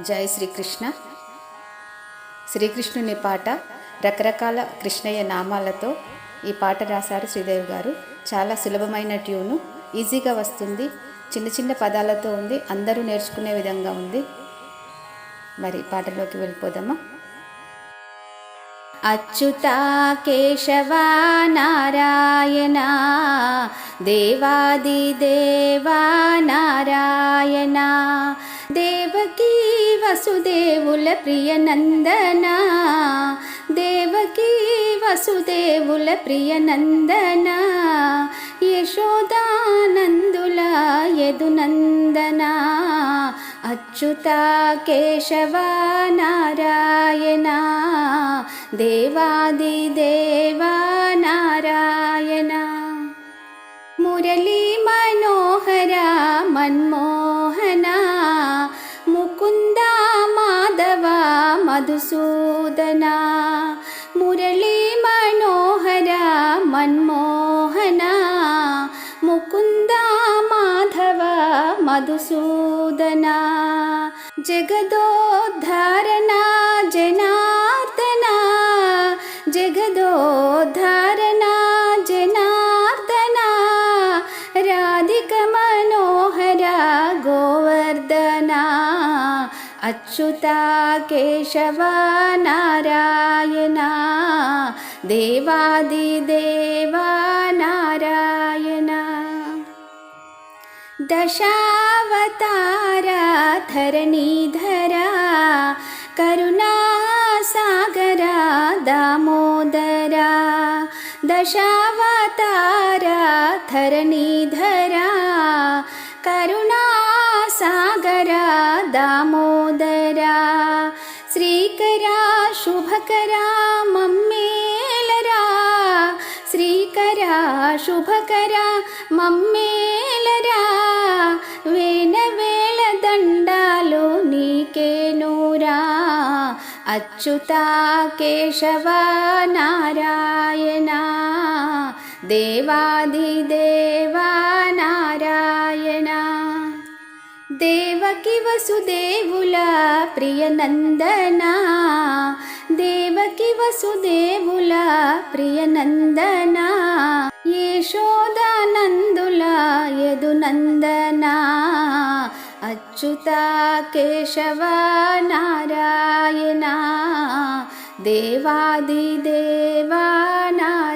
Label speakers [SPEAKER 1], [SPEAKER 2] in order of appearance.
[SPEAKER 1] జై శ్రీకృష్ణ. శ్రీకృష్ణుని పాట రకరకాల కృష్ణయ్య నామాలతో ఈ పాట రాశారు శ్రీదేవి గారు. చాలా సులభమైన ట్యూను, ఈజీగా వస్తుంది, చిన్న చిన్న పదాలతో ఉంది, అందరూ నేర్చుకునే విధంగా ఉంది. మరి పాటలోకి వెళ్ళిపోదామా. అచ్యుత కేశవ నారాయణ దేవాది దేవా నారాయణ దేవకీ వసుదేవుల ప్రియనందన దేవకీ వసుదేవుల ప్రియనందన యశోదానందుల యదునందన అచ్యుత కేశవ నారాయణ దేవాది దేవా నారాయణ మురళీ మనోహర మన్మోహన ముకుంద మాధవ మధుసూదన మురళీ మనోహర మన్మోహన ముకుంద మాధవ మధుసూదన జగదోద్ధారణ జనార్దన జగదోద్ధారణ జనార్దన రాధిక మనోహర గోవర్ధన అచ్యుత కేశవ నారాయణ దేవాది దేవా నారాయణ దశావతార ధరణీధర కరుణా సాగర దామోదర దశావతార ధరణీధర కరుణా సాగర దామోదర శ్రీకర శుభకర మమ్మేలరా శ్రీకర శుభకర మమ్మేలరా వేన వేళ దండాలు నీకేనురా అచ్యుత కేశవ నారాయణ దేవాది దేవా నారాయణ దేవకి వసుదేవుల ప్రియనందన దేవకి వసుదేవుల ప్రియనందన యశోదానందుల యదునందన అచ్యుత కేశవ నారాయణ దేవాది దేవా నారాయణ.